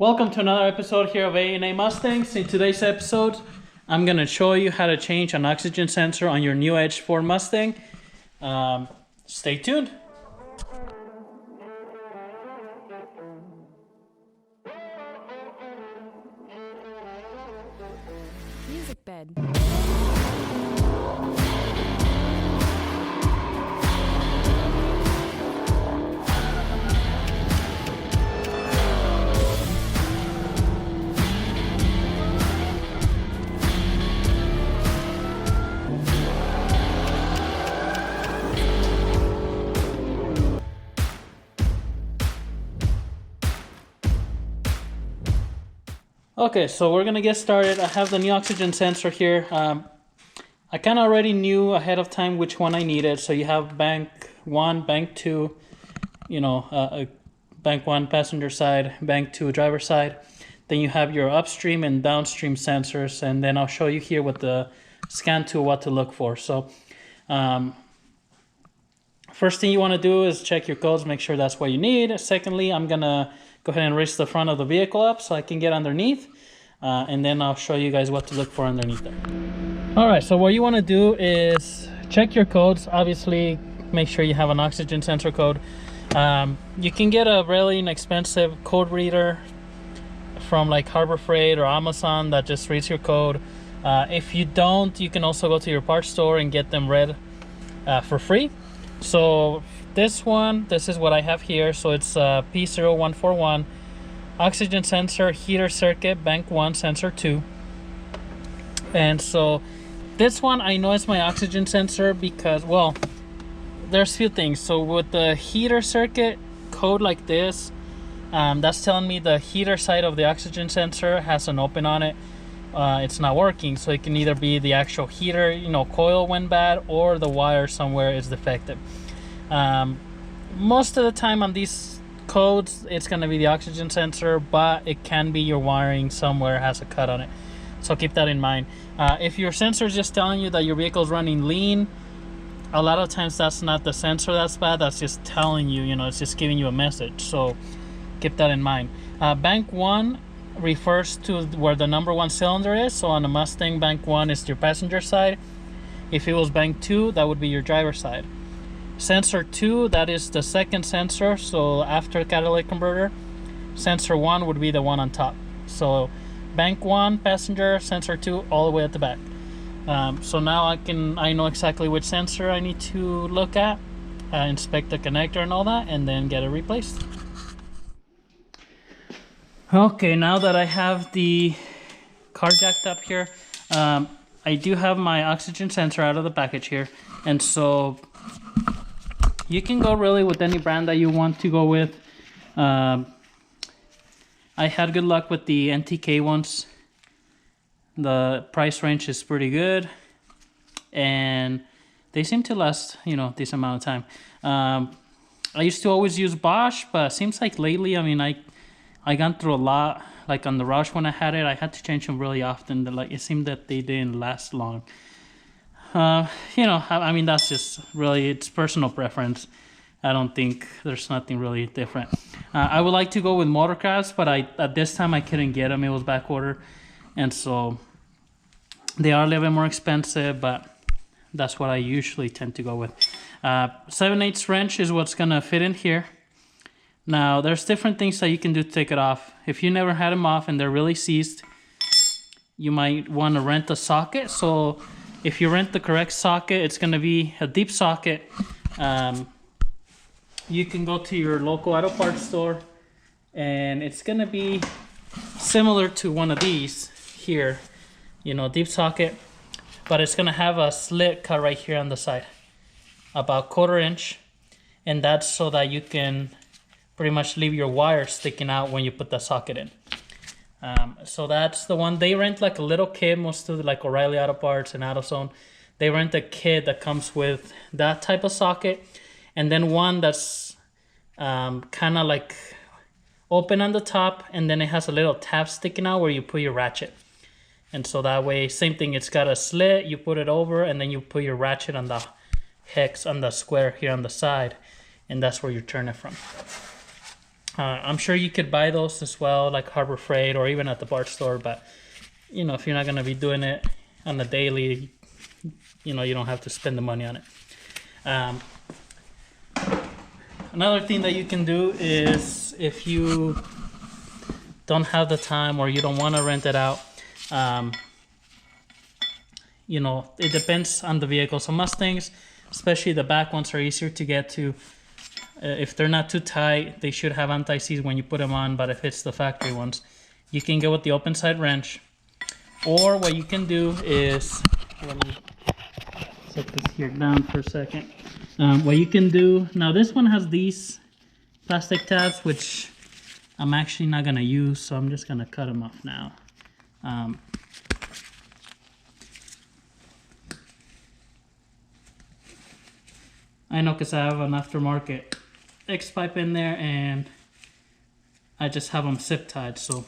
Welcome to another episode here of A&A Mustangs. In today's episode, I'm going to show you how to change an oxygen sensor on your new Edge Ford Mustang. Stay tuned. Music bed. Okay, so we're gonna get started. I have the new oxygen sensor here. I kind of already knew ahead of time which one I needed. So you have bank 1, bank 2, bank 1 passenger side, bank 2 driver side. Then you have your upstream and downstream sensors, and then I'll show you here with the scan tool what to look for. So first thing you want to do is check your codes, make sure that's what you need. Secondly, I'm gonna go ahead and raise the front of the vehicle up so I can get underneath, and then I'll show you guys what to look for underneath there. All right, so what you want to do is check your codes. Obviously, make sure you have an oxygen sensor code. You can get a really inexpensive code reader from like Harbor Freight or Amazon that just reads your code. If you don't, you can also go to your parts store and get them read for free. So this is what I have here. So it's P0141 oxygen sensor heater circuit bank 1 sensor 2. And so this one I know it's my oxygen sensor because, well, there's a few things. So with the heater circuit code like this, that's telling me the heater side of the oxygen sensor has an open on it. It's not working, so it can either be the actual heater coil went bad, or the wire somewhere is defective. Most of the time on these codes it's going to be the oxygen sensor, but it can be your wiring somewhere has a cut on it, so keep that in mind. If your sensor is just telling you that your vehicle is running lean, a lot of times that's not the sensor that's bad, that's just telling you, it's just giving you a message, so keep that in mind. Bank 1 refers to where the number 1 cylinder is. So on a Mustang, bank 1 is your passenger side. If it was bank 2, that would be your driver side. Sensor 2, that is the second sensor, so after catalytic converter. Sensor 1 would be the one on top. So bank 1 passenger, sensor 2 all the way at the back. So now I know exactly which sensor I need to look at, inspect the connector and all that, and then get it replaced. Okay, now that I have the car jacked up here, I do have my oxygen sensor out of the package here. And so you can go really with any brand that you want to go with. I had good luck with the NTK ones. The price range is pretty good, and they seem to last, decent amount of time. I used to always use Bosch, but it seems like lately, I gone through a lot. Like on the Roush when I had it, I had to change them really often. It seemed that they didn't last long. That's just really, it's personal preference. I don't think there's nothing really different. I would like to go with Motorcrafts, but at this time I couldn't get them. It was back order, and so they are a little bit more expensive, but that's what I usually tend to go with. 7/8 wrench is what's gonna fit in here. Now, there's different things that you can do to take it off. If you never had them off and they're really seized, you might want to rent a socket. So if you rent the correct socket, it's going to be a deep socket. You can go to your local auto parts store, and it's going to be similar to one of these here, deep socket, but it's going to have a slit cut right here on the side, about 1/4 inch, and that's so that you can pretty much leave your wire sticking out when you put the socket in. So that's the one. They rent like a little kit, most of like O'Reilly Auto Parts and AutoZone. They rent a kit that comes with that type of socket, and then one that's kind of like open on the top, and then it has a little tab sticking out where you put your ratchet. And so that way, same thing, it's got a slit, you put it over, and then you put your ratchet on the hex, on the square here on the side, and that's where you turn it from. I'm sure you could buy those as well, like Harbor Freight or even at the parts store, but you know, if you're not going to be doing it on a daily, you know, you don't have to spend the money on it. Another thing that you can do is, if you don't have the time or you don't want to rent it out, you know, it depends on the vehicle. So Mustangs, especially the back ones, are easier to get to. If they're not too tight, they should have anti-seize when you put them on, but if it's the factory ones, you can go with the open side wrench. Or what you can do is, let me set this here down for a second. What you can do, now this one has these plastic tabs, which I'm actually not gonna use, so I'm just gonna cut them off now. I know, because I have an aftermarket X-pipe in there, and I just have them zip tied. So,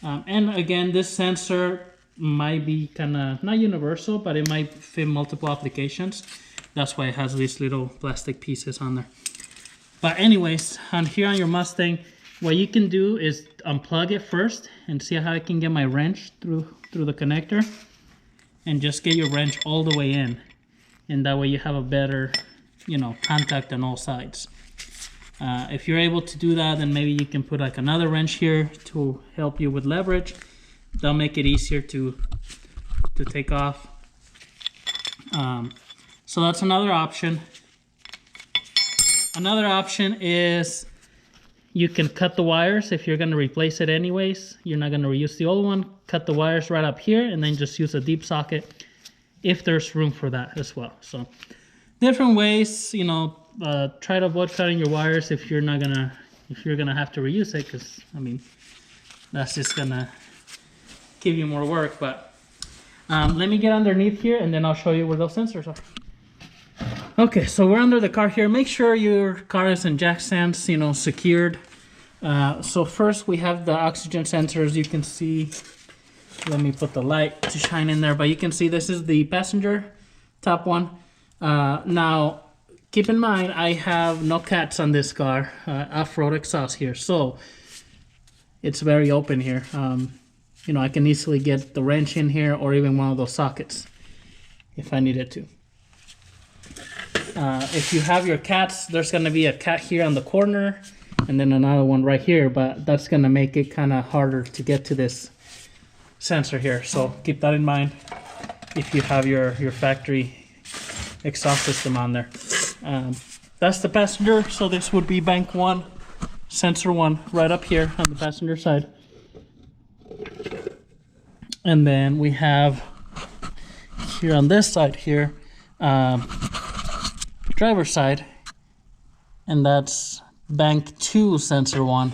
and again, this sensor might be kind of not universal, but it might fit multiple applications. That's why it has these little plastic pieces on there. But anyways, on here on your Mustang, what you can do is unplug it first and see how I can get my wrench through the connector, and just get your wrench all the way in, and that way you have a better, you know, contact on all sides. If you're able to do that, then maybe you can put like another wrench here to help you with leverage. That'll make it easier to take off. So that's another option. Another option is you can cut the wires. If you're going to replace it anyways, you're not going to reuse the old one, cut the wires right up here and then just use a deep socket if there's room for that as well. So different ways, you know. Try to avoid cutting your wires if you're gonna have to reuse it, because I mean, that's just gonna give you more work. But let me get underneath here and then I'll show you where those sensors are. Okay, so we're under the car here. Make sure your car is in jack stands, you know, secured. So first we have the oxygen sensors. You can see, let me put the light to shine in there, but you can see this is the passenger top one. Now keep in mind, I have no cats on this car, off-road exhaust here, so it's very open here. You know, I can easily get the wrench in here or even one of those sockets if I needed to. If you have your cats, there's going to be a cat here on the corner and then another one right here, but that's going to make it kind of harder to get to this sensor here. So keep that in mind if you have your factory exhaust system on there. That's the passenger, so this would be bank 1, sensor 1 right up here on the passenger side. And then we have here on this side here, driver's side, and that's bank 2, sensor 1.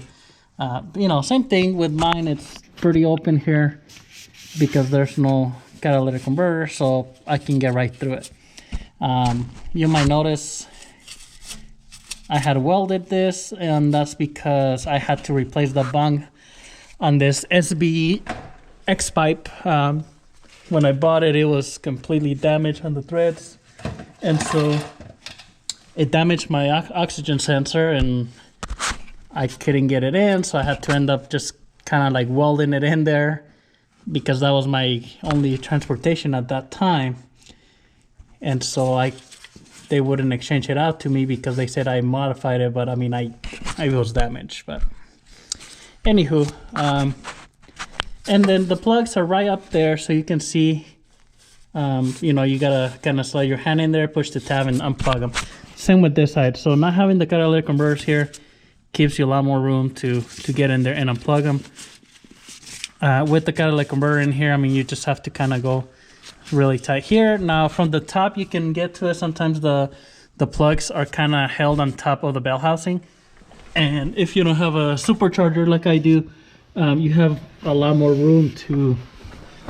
You know, same thing with mine, it's pretty open here because there's no catalytic converter, so I can get right through it. You might notice I had welded this, and that's because I had to replace the bung on this SB X-pipe. When I bought it, it was completely damaged on the threads, and so it damaged my oxygen sensor and I couldn't get it in, so I had to end up just kind of like welding it in there because that was my only transportation at that time. And so they wouldn't exchange it out to me because they said I modified it, but I mean, it was damaged. But anywho, and then the plugs are right up there, so you can see, you know, you gotta kind of slide your hand in there, push the tab and unplug them. Same with this side. So not having the catalytic converters here gives you a lot more room to get in there and unplug them. With the catalytic converter in here, I mean, you just have to kind of go really tight here. Now from the top you can get to it. Sometimes the plugs are kind of held on top of the bell housing, and if you don't have a supercharger like I do, you have a lot more room to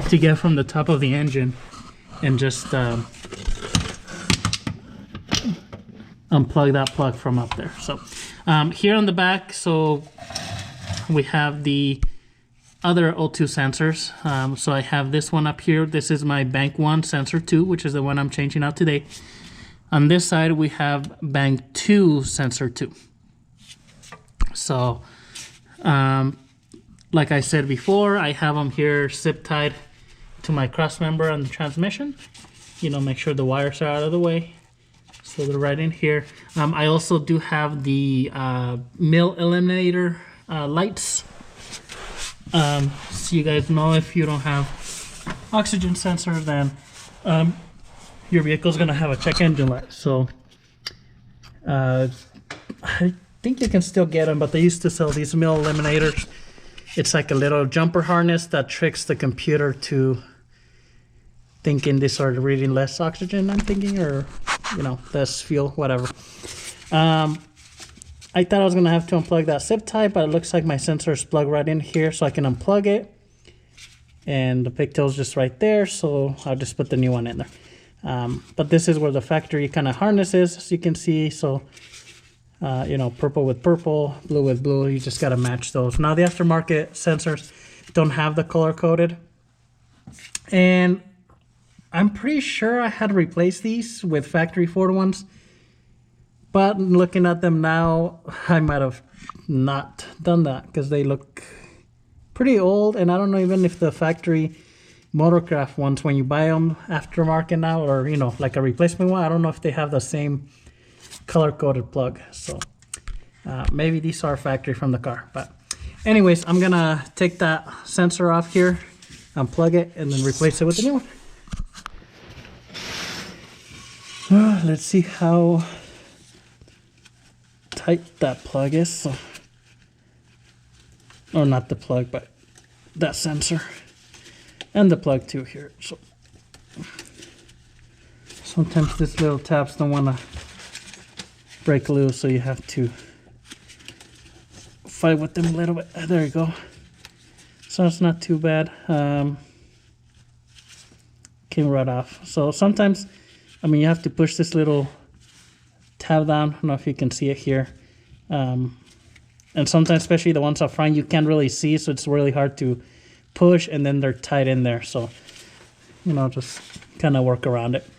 get from the top of the engine and just unplug that plug from up there. So here on the back, so we have the other O2 sensors. So I have this one up here. This is my bank 1 sensor 2, which is the one I'm changing out today. On this side we have bank 2 sensor 2. So, like I said before, I have them here zip tied to my cross member on the transmission. You know, make sure the wires are out of the way. So they're right in here. I also do have the mill eliminator lights. So you guys know, if you don't have oxygen sensors, then your vehicle is going to have a check engine light. So I think you can still get them, but they used to sell these mill eliminators. It's like a little jumper harness that tricks the computer to thinking these are reading less oxygen, I'm thinking, or, you know, less fuel, whatever. I thought I was going to have to unplug that zip tie, but it looks like my sensor is plugged right in here, so I can unplug it. And the pigtail's just right there, so I'll just put the new one in there. But this is where the factory kind of harness is, as you can see. So, you know, purple with purple, blue with blue, you just got to match those. Now, the aftermarket sensors don't have the color-coded. And I'm pretty sure I had to replace these with factory Ford ones. But looking at them now, I might have not done that because they look pretty old. And I don't know even if the factory Motorcraft ones, when you buy them aftermarket now, or, you know, like a replacement one, I don't know if they have the same color-coded plug. So maybe these are factory from the car. But anyways, I'm going to take that sensor off here, unplug it, and then replace it with the new one. Let's see how tight that plug is. So, or not the plug, but that sensor. And the plug too here. So sometimes these little tabs don't want to break loose, so you have to fight with them a little bit. There you go. So it's not too bad. Came right off. So sometimes, I mean, you have to push this little tab down. I don't know if you can see it here. And sometimes, especially the ones up front, you can't really see, so it's really hard to push, and then they're tied in there. So, you know, just kind of work around it.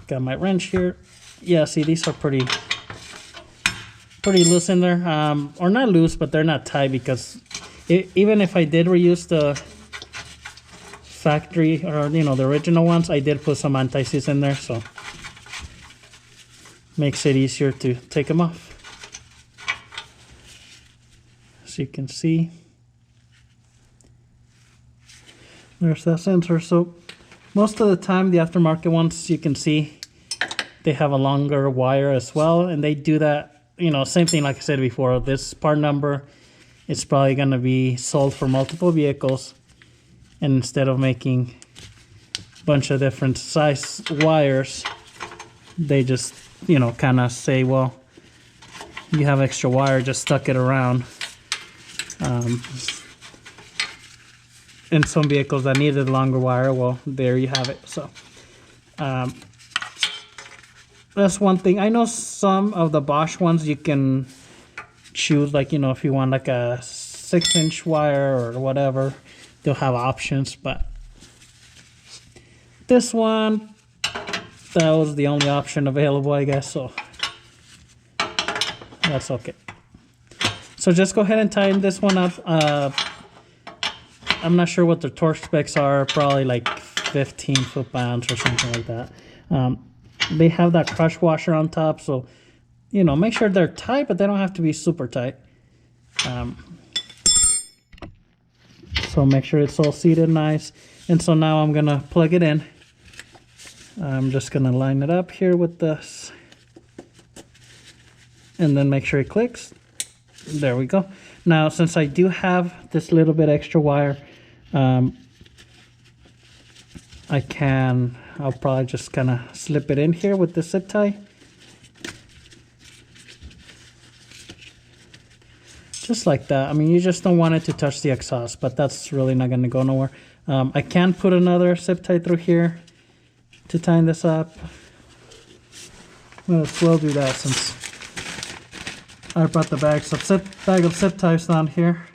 Got my wrench here. Yeah, see, these are pretty loose in there. Or not loose, but they're not tight, because even if I did reuse the factory, or, you know, the original ones, I did put some anti-seize in there, so makes it easier to take them off. As you can see, there's that sensor. So most of the time, the aftermarket ones, you can see they have a longer wire as well, and they do that, you know, same thing like I said before. This part number, it's probably going to be sold for multiple vehicles, and instead of making a bunch of different size wires, they just, you know, kind of say, well, you have extra wire, just stuck it around. In some vehicles that needed longer wire, well, there you have it. So that's one thing. I know some of the Bosch ones you can choose, like, you know, if you want like a 6-inch wire or whatever, they'll have options. But this one, that was the only option available, I guess, so that's okay. So just go ahead and tighten this one up. I'm not sure what the torque specs are, probably like 15 foot-pounds or something like that. They have that crush washer on top, so, you know, make sure they're tight, but they don't have to be super tight. So make sure it's all seated nice. And so now I'm gonna plug it in. I'm just gonna line it up here with this, and then make sure it clicks. There we go. Now, since I do have this little bit extra wire, I'll probably just kind of slip it in here with the zip tie. Just like that. I mean, you just don't want it to touch the exhaust, but that's really not going to go nowhere. I can put another zip tie through here to tighten this up. Let's well do that since I brought the bag of zip ties down here.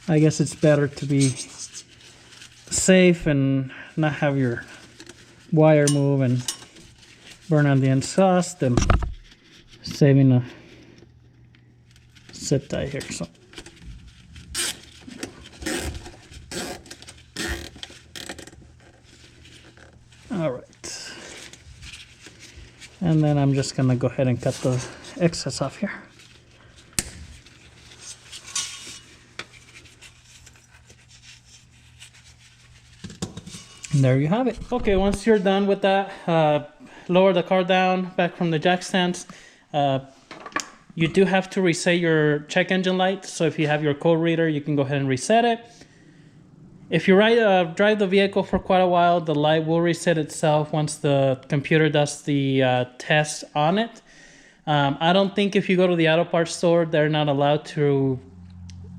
I guess it's better to be safe and not have your wire move and burn on the exhaust and saving a zip tie here. So all right, and then I'm just gonna go ahead and cut the excess off here. And there you have it. Okay, once you're done with that, lower the car down back from the jack stands. You do have to reset your check engine light. So if you have your code reader, you can go ahead and reset it. If you drive the vehicle for quite a while, the light will reset itself once the computer does the test on it. I don't think if you go to the auto parts store, they're not allowed to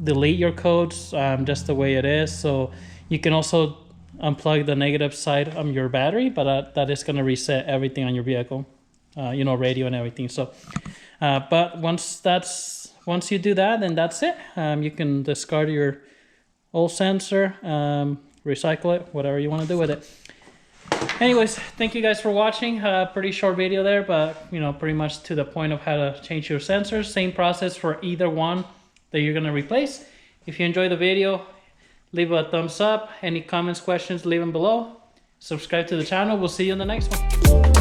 delete your codes just the way it is. So you can also unplug the negative side of your battery, but that is going to reset everything on your vehicle, you know, radio and everything. So, but once you do that, then that's it. You can discard your old sensor, recycle it, whatever you want to do with it. Anyways, thank you guys for watching. Pretty short video there, but you know, pretty much to the point of how to change your sensors. Same process for either one that you're going to replace. If you enjoyed the video, leave a thumbs up. Any comments, questions, leave them below. Subscribe to the channel. We'll see you in the next one.